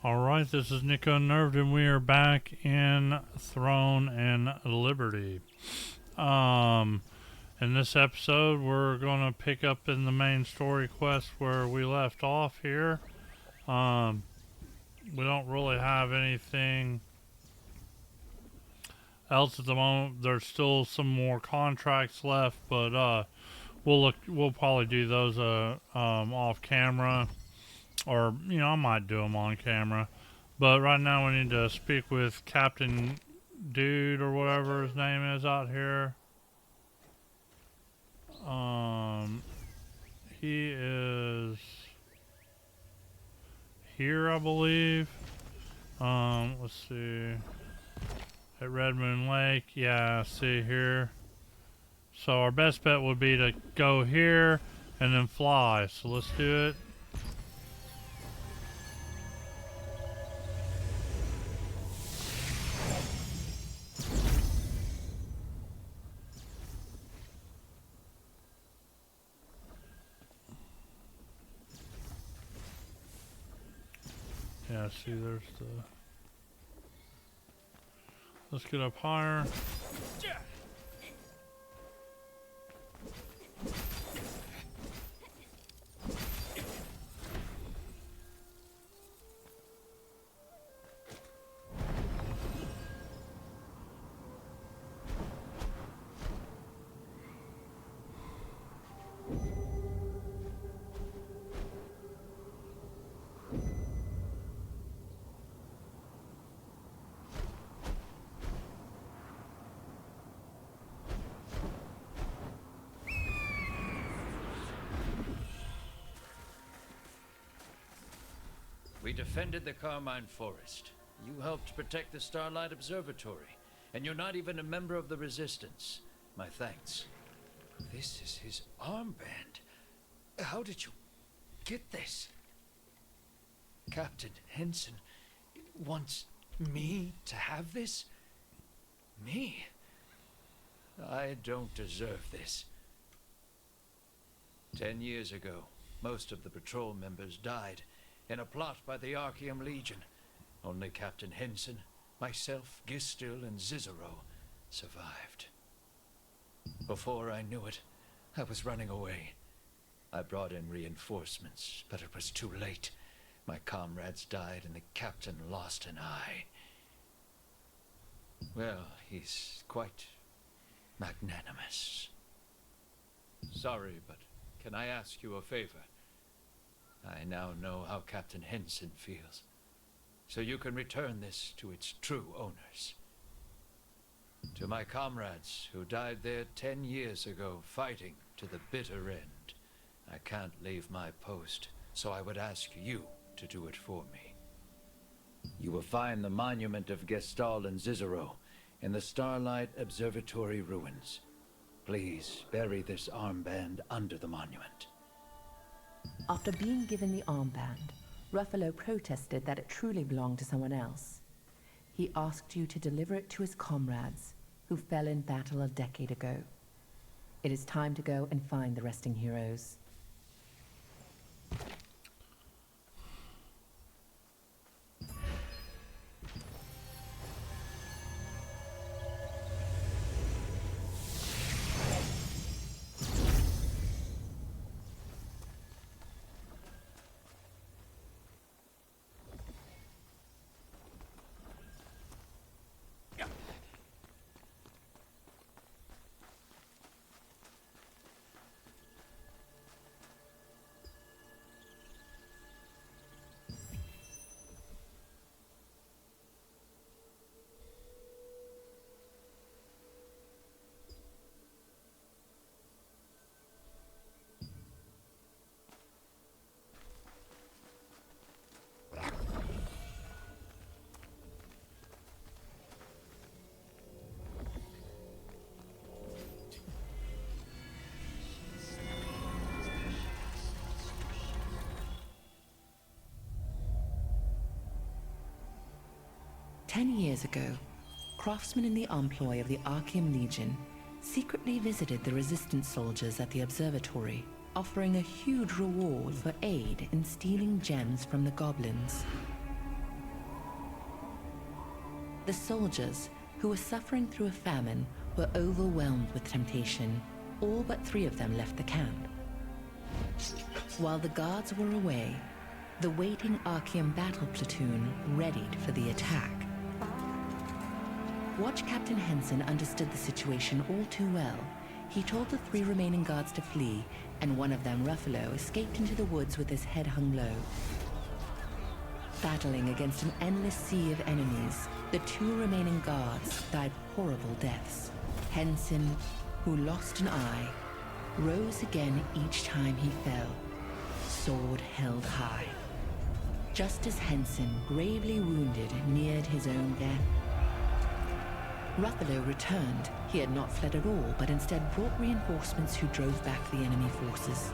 Alright, this is Nico Unnerved, and we are back in Throne and Liberty. In this episode, we're going to pick up in the main story quest where we left off here. We don't really have anything else at the moment. There's still some more contracts left, but we'll probably do those off camera. Or, I might do them on camera. But right now we need to speak with Captain Dude or whatever his name is out here. He is here, I believe. Let's see. At Red Moon Lake. Yeah, see here. So our best bet would be to go here and then fly. So let's do it. Yeah, see, there's the... Let's get up higher. We defended the Carmine Forest. You helped protect the Starlight Observatory. And you're not even a member of the Resistance. My thanks. This is his armband. How did you get this? Captain Henson wants me to have this? Me? I don't deserve this. 10 years ago, most of the patrol members died in a plot by the Archeum Legion. Only Captain Henson, myself, Gistil, and Cicero survived. Before I knew it, I was running away. I brought in reinforcements, but it was too late. My comrades died and the captain lost an eye. Well, he's quite magnanimous. Sorry, but can I ask you a favor? I now know how Captain Henson feels, so you can return this to its true owners. To my comrades who died there 10 years ago fighting to the bitter end, I can't leave my post, so I would ask you to do it for me. You will find the monument of Gistil and Cicero in the Starlight Observatory ruins. Please bury this armband under the monument. After being given the armband, Ruffalo protested that it truly belonged to someone else. He asked you to deliver it to his comrades, who fell in battle a decade ago. It is time to go and find the resting heroes. Ten years ago, craftsmen in the employ of the Archeum Legion secretly visited the resistance soldiers at the observatory, offering a huge reward for aid in stealing gems from the goblins. The soldiers, who were suffering through a famine, were overwhelmed with temptation. All but 3 of them left the camp. While the guards were away, the waiting Archean battle platoon readied for the attack. Watch Captain Henson understood the situation all too well. He told the 3 remaining guards to flee, and one of them, Ruffalo, escaped into the woods with his head hung low. Battling against an endless sea of enemies, the 2 remaining guards died horrible deaths. Henson, who lost an eye, rose again each time he fell, sword held high. Just as Henson, gravely wounded, neared his own death, Ruffalo returned. He had not fled at all, but instead brought reinforcements who drove back the enemy forces.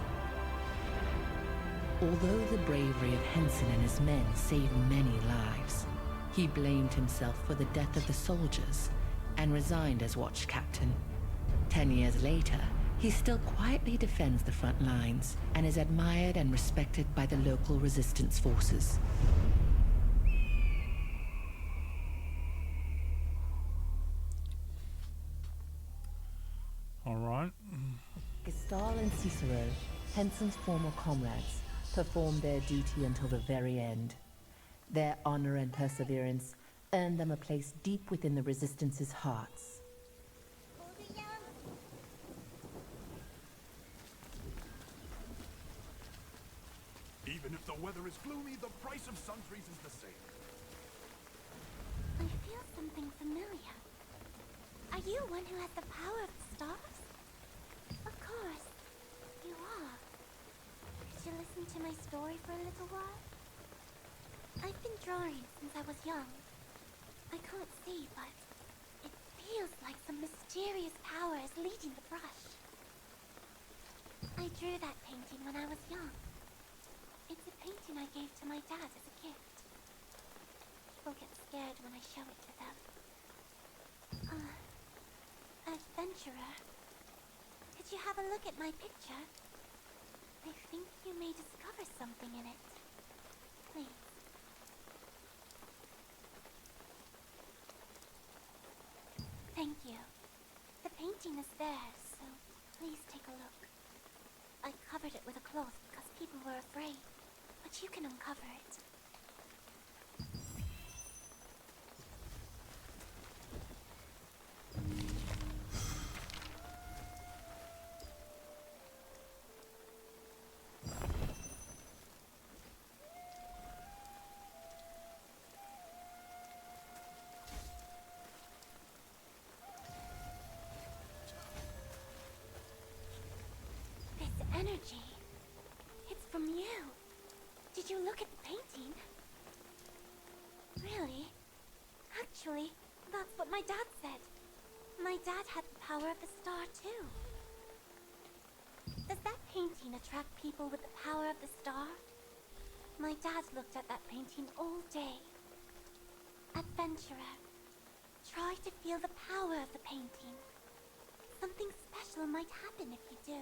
Although the bravery of Henson and his men saved many lives, he blamed himself for the death of the soldiers and resigned as watch captain. 10 years later, he still quietly defends the front lines and is admired and respected by the local resistance forces. All right. Gestal and Cicero, Henson's former comrades, performed their duty until the very end. Their honor and perseverance earned them a place deep within the Resistance's hearts. Even if the weather is gloomy, the price of sundries is the same. I feel something familiar. Are you one who has the power of the stars? Of course, you are. Could you listen to my story for a little while? I've been drawing since I was young. I can't see, but it feels like some mysterious power is leading the brush. I drew that painting when I was young. It's a painting I gave to my dad as a gift. People get scared when I show it to them. Adventurer, could you have a look at my picture? I think you may discover something in it. Please. Thank you. The painting is there, so please take a look. I covered it with a cloth because people were afraid, but you can uncover it. Energy. It's from you. Did you look at the painting? Really? Actually, that's what my dad said. My dad had the power of the star too. Does that painting attract people with the power of the star? My dad looked at that painting all day. Adventurer, try to feel the power of the painting. Something special might happen if you do.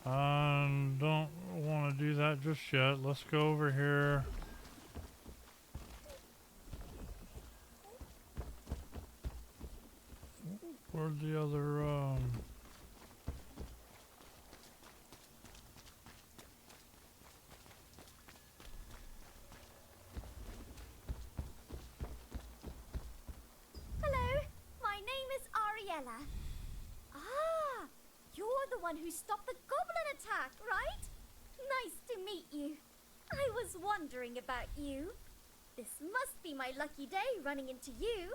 I don't want to do that just yet. Let's go over here. Where's the other, Hello, my name is Ariella. Ah, you're the one who stopped the goblin attack, right? Nice to meet you. I was wondering about you. This must be my lucky day running into you.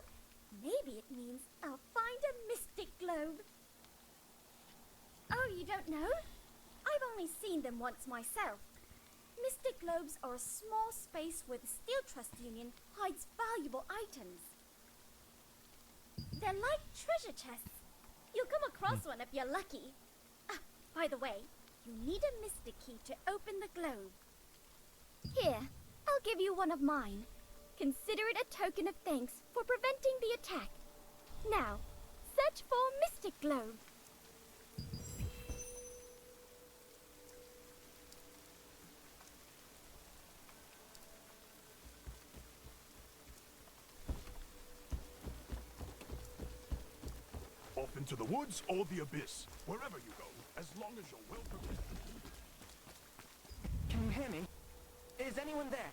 Maybe it means I'll find a mystic globe. Oh, you don't know? I've only seen them once myself. Mystic globes are a small space where the Steel Trust Union hides valuable items. They're like treasure chests. You'll come across one if you're lucky. Ah, by the way, you need a mystic key to open the globe. Here, I'll give you one of mine. Consider it a token of thanks for preventing the attack. Now, search for Mystic Globe. Off into the woods or the abyss. Wherever you go, as long as you're well prepared. Can you hear me? Is anyone there?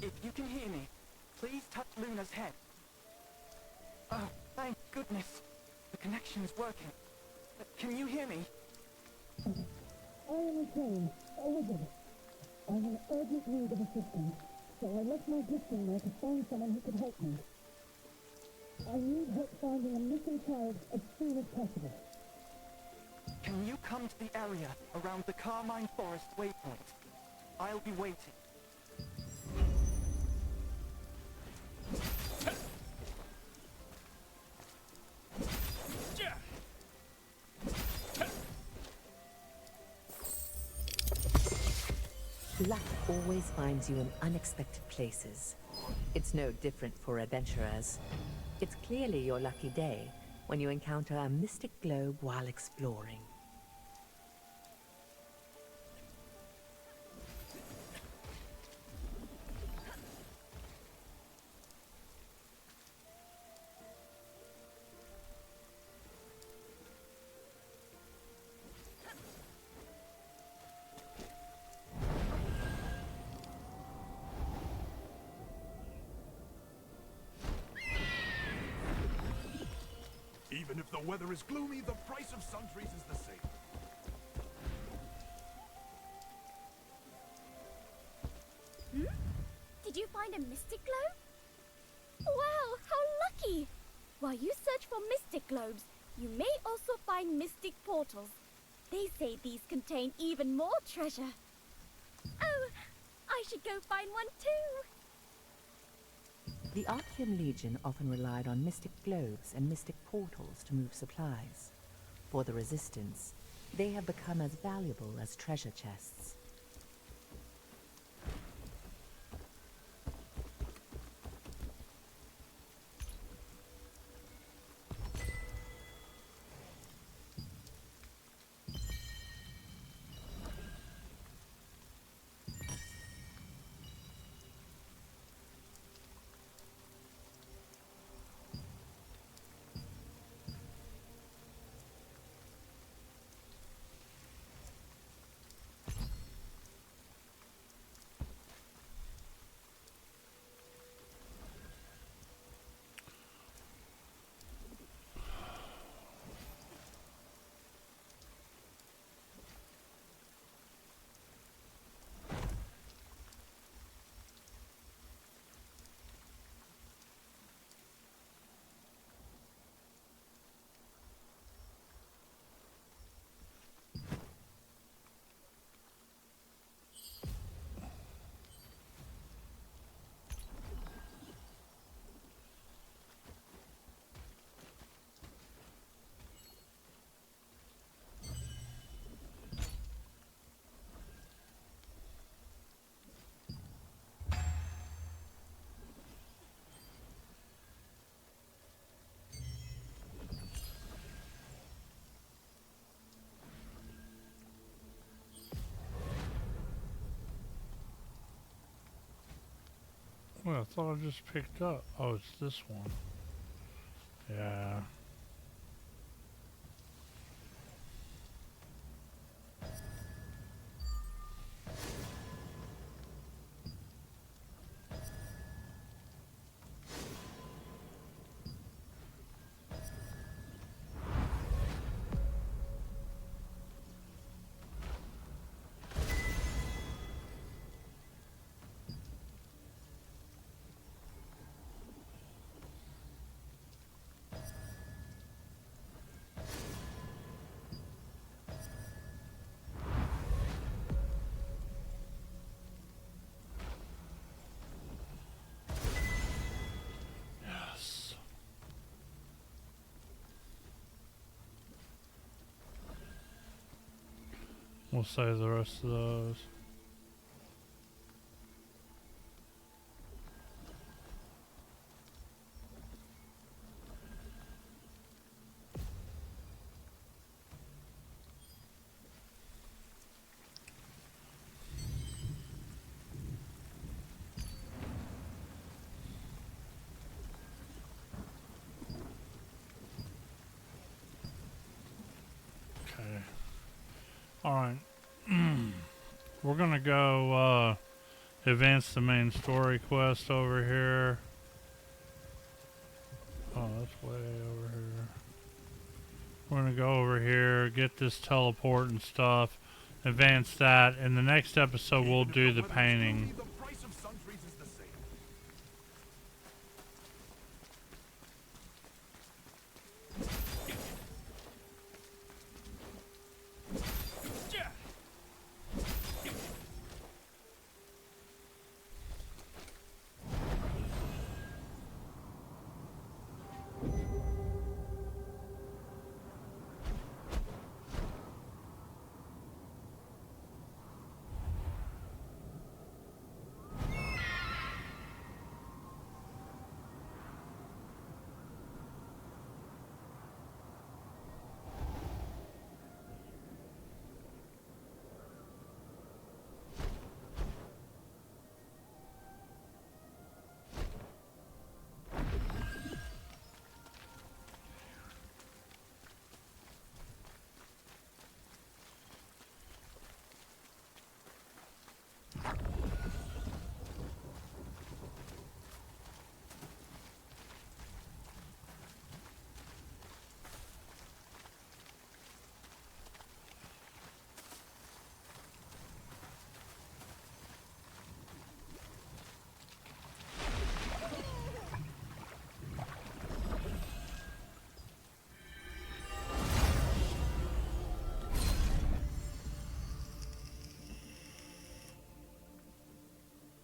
If you can hear me, please touch Luna's head. Oh, thank goodness. The connection is working. Can you hear me? I am returned. Elizabeth. I have an urgent need of assistance, so I left my gifting there to find someone who could help me. I need help finding a missing child as soon as possible. Can you come to the area around the Carmine Forest waypoint? I'll be waiting. Luck always finds you in unexpected places. It's no different for adventurers. It's clearly your lucky day when you encounter a mystic globe while exploring. Even if the weather is gloomy, the price of sundries is the same. Did you find a mystic globe? Wow, how lucky! While you search for mystic globes, you may also find mystic portals. They say these contain even more treasure. Oh, I should go find one too. The Archean Legion often relied on mystic globes and mystic portals to move supplies. For the Resistance, they have become as valuable as treasure chests. Well, I thought I just picked up. Oh, it's this one. Yeah. We'll save the rest of those. Okay. Alright. We're gonna go advance the main story quest over here. Oh, that's way over here. We're gonna go over here, get this teleport and stuff, advance that, and the next episode we'll do the painting. The price of sundries is the same.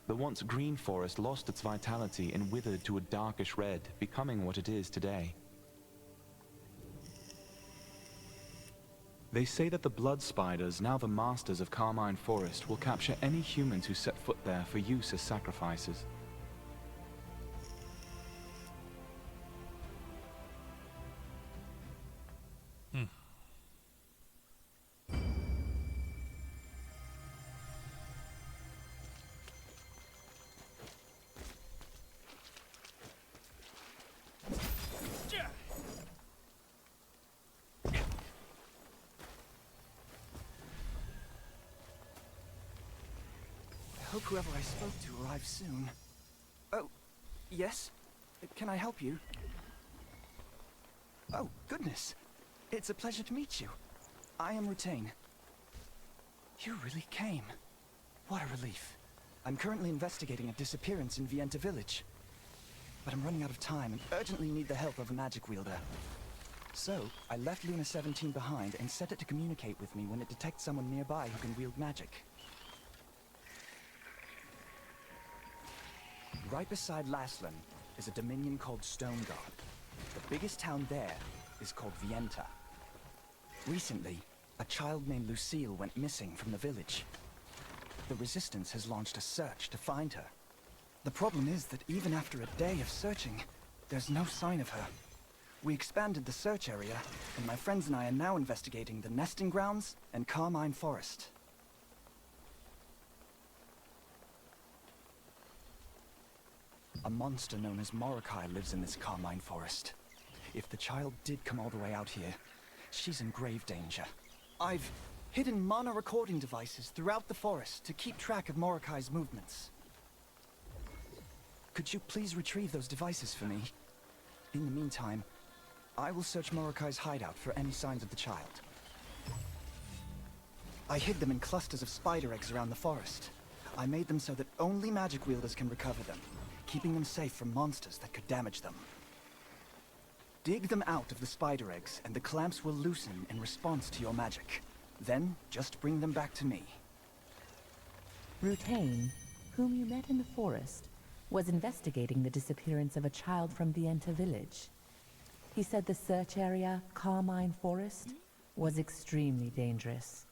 The once green forest lost its vitality and withered to a darkish red, becoming what it is today. They say that the blood spiders, now the masters of Carmine Forest, will capture any humans who set foot there for use as sacrifices. I hope whoever I spoke to arrives soon. Oh, yes? Can I help you? Oh, goodness. It's a pleasure to meet you. I am Rutain. You really came. What a relief. I'm currently investigating a disappearance in Vienta village. But I'm running out of time and urgently need the help of a magic wielder. So, I left Luna 17 behind and set it to communicate with me when it detects someone nearby who can wield magic. Right beside Laslan is a dominion called Stone God. The biggest town there is called Vienta. Recently, a child named Lucille went missing from the village. The Resistance has launched a search to find her. The problem is that even after a day of searching, there's no sign of her. We expanded the search area, and my friends and I are now investigating the nesting grounds and Carmine Forest. A monster known as Morokai lives in this Carmine Forest. If the child did come all the way out here, she's in grave danger. I've hidden mana recording devices throughout the forest to keep track of Morokai's movements. Could you please retrieve those devices for me? In the meantime, I will search Morokai's hideout for any signs of the child. I hid them in clusters of spider eggs around the forest. I made them so that only magic wielders can recover them, keeping them safe from monsters that could damage them. Dig them out of the spider eggs, and the clamps will loosen in response to your magic. Then, just bring them back to me. Rutain, whom you met in the forest, was investigating the disappearance of a child from Vienta village. He said the search area, Carmine Forest, was extremely dangerous.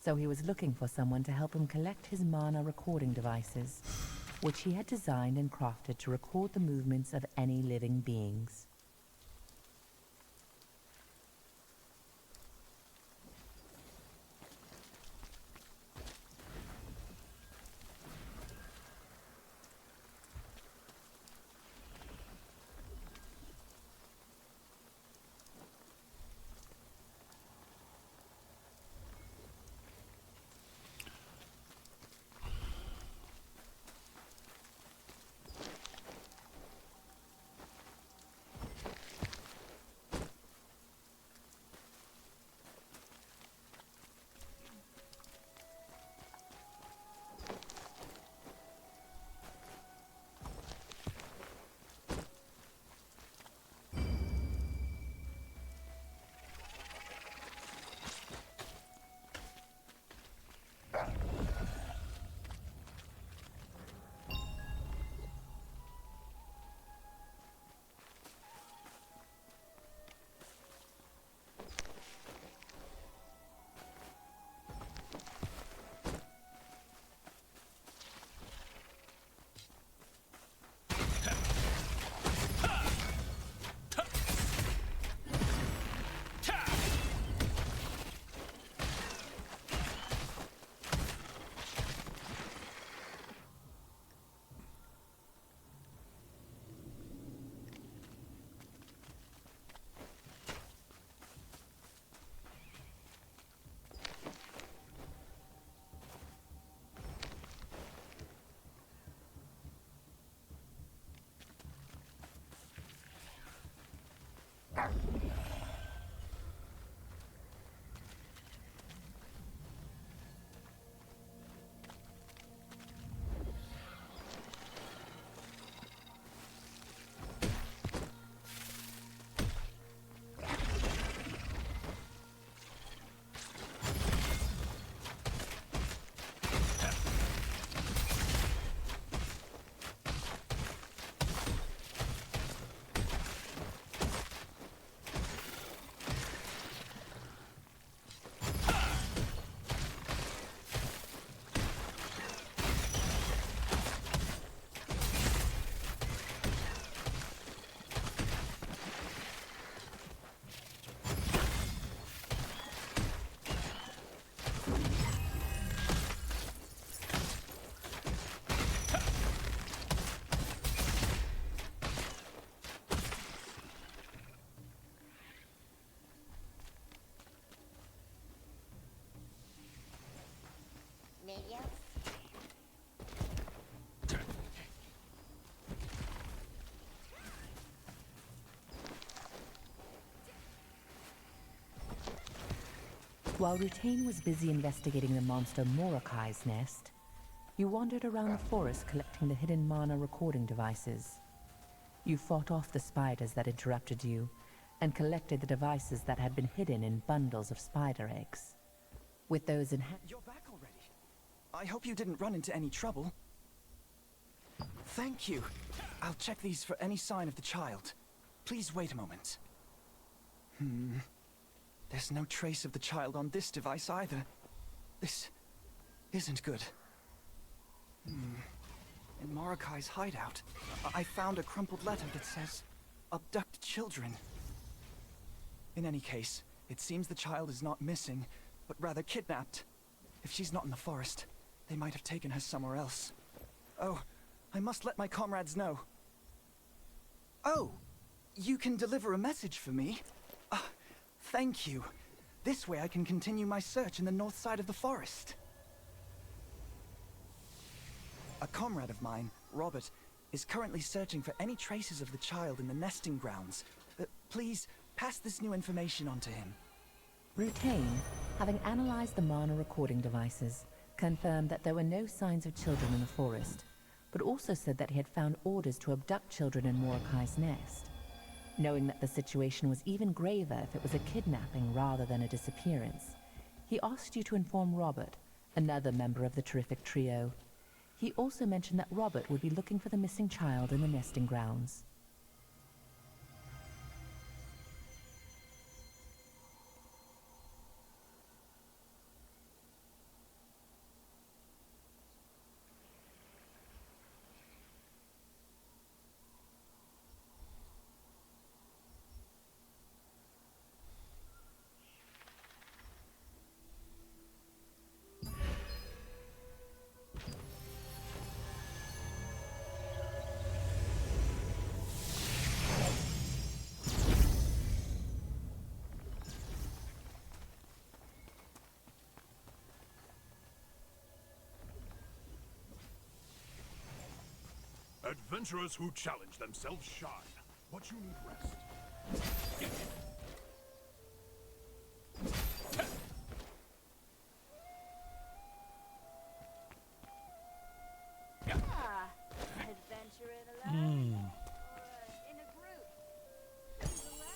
So he was looking for someone to help him collect his mana recording devices, which he had designed and crafted to record the movements of any living beings. While Rutain was busy investigating the monster Mordecai's nest, you wandered around the forest collecting the hidden mana recording devices. You fought off the spiders that interrupted you, and collected the devices that had been hidden in bundles of spider eggs. With those in hand... You're back already. I hope you didn't run into any trouble. Thank you. I'll check these for any sign of the child. Please wait a moment. There's no trace of the child on this device either. This isn't good. In Mordecai's hideout, I found a crumpled letter that says, "Abduct children." In any case, it seems the child is not missing, but rather kidnapped. If she's not in the forest, they might have taken her somewhere else. Oh, I must let my comrades know. Oh, you can deliver a message for me? Thank you. This way I can continue my search in the north side of the forest. A comrade of mine, Robert, is currently searching for any traces of the child in the nesting grounds. Please, pass this new information on to him. Rutain, having analyzed the mana recording devices, confirmed that there were no signs of children in the forest, but also said that he had found orders to abduct children in Mordecai's nest. Knowing that the situation was even graver if it was a kidnapping rather than a disappearance, he asked you to inform Robert, another member of the terrific trio. He also mentioned that Robert would be looking for the missing child in the nesting grounds. Adventurers who challenge themselves shine, but you need rest. Ah, adventuring alone or in a group. Either way.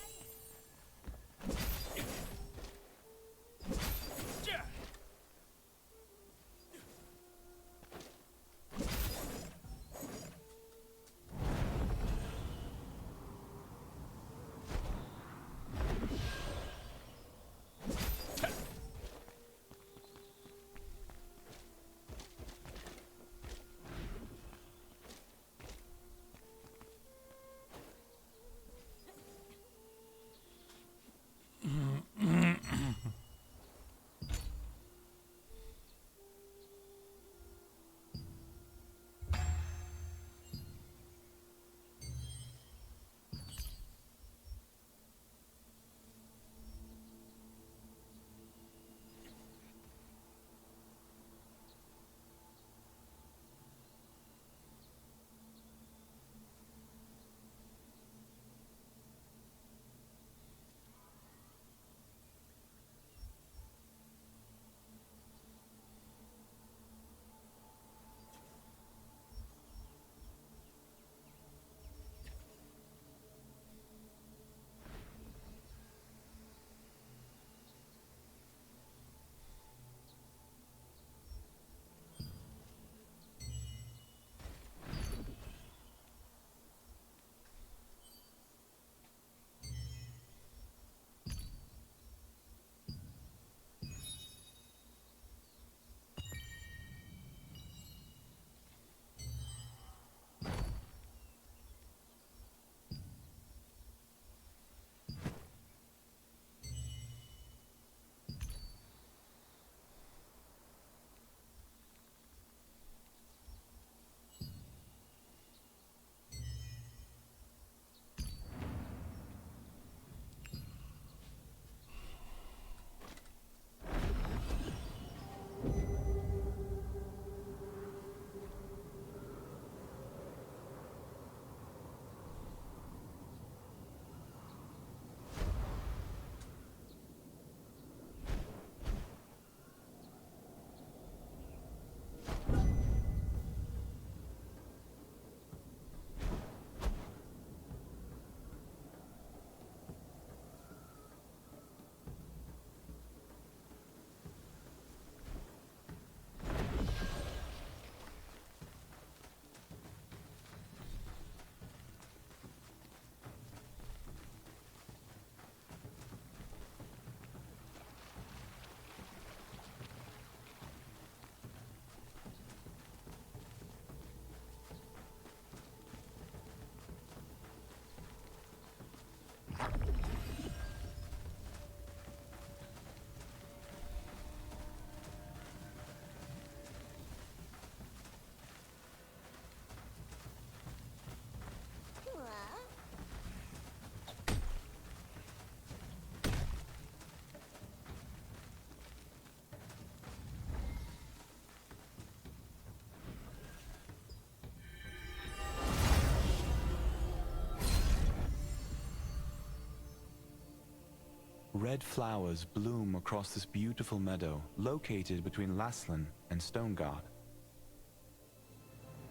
Red flowers bloom across this beautiful meadow located between Laslan and Stoneguard.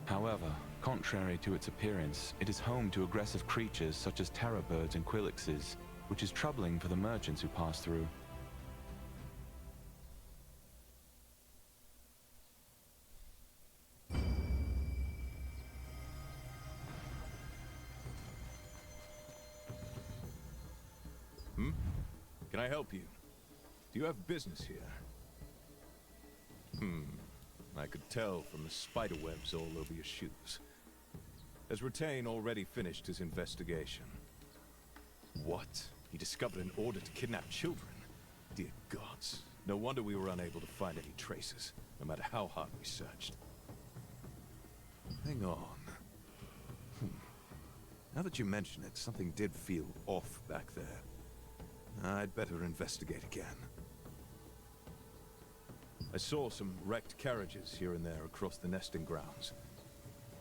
However, contrary to its appearance, it is home to aggressive creatures such as terror birds and quillixes, which is troubling for the merchants who pass through. Can I help you? Do you have business here? I could tell from the spider webs all over your shoes. Has Retain already finished his investigation? What? He discovered an order to kidnap children? Dear gods. No wonder we were unable to find any traces, no matter how hard we searched. Hang on. Now that you mention it, something did feel off back there. I'd better investigate again. I saw some wrecked carriages here and there across the nesting grounds.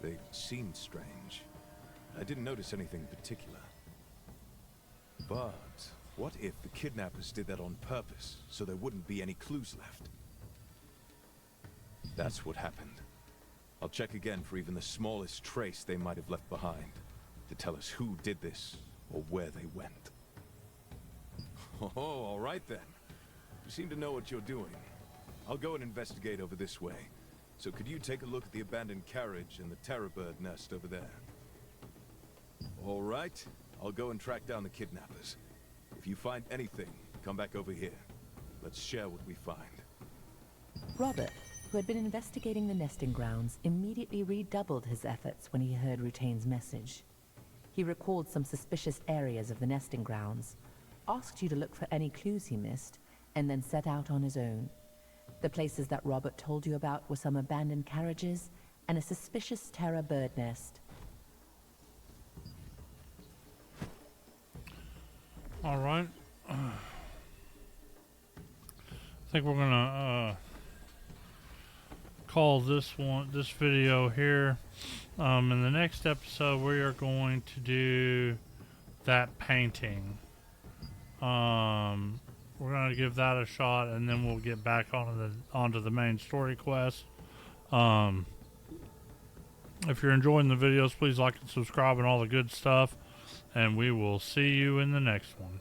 They seemed strange. I didn't notice anything particular. But what if the kidnappers did that on purpose, so there wouldn't be any clues left? That's what happened. I'll check again for even the smallest trace they might have left behind, to tell us who did this, or where they went. Oh, all right then. You seem to know what you're doing. I'll go and investigate over this way. So could you take a look at the abandoned carriage and the terror bird nest over there? All right. I'll go and track down the kidnappers. If you find anything, come back over here. Let's share what we find. Robert, who had been investigating the nesting grounds, immediately redoubled his efforts when he heard Rutain's message. He recalled some suspicious areas of the nesting grounds, asked you to look for any clues he missed, and then set out on his own. The places that Robert told you about were some abandoned carriages and a suspicious terror bird nest. All right. I think we're gonna call this video here. In the next episode, we are going to do that painting. We're gonna give that a shot, and then we'll get back onto the main story quest. If you're enjoying the videos, please like and subscribe and all the good stuff. And we will see you in the next one.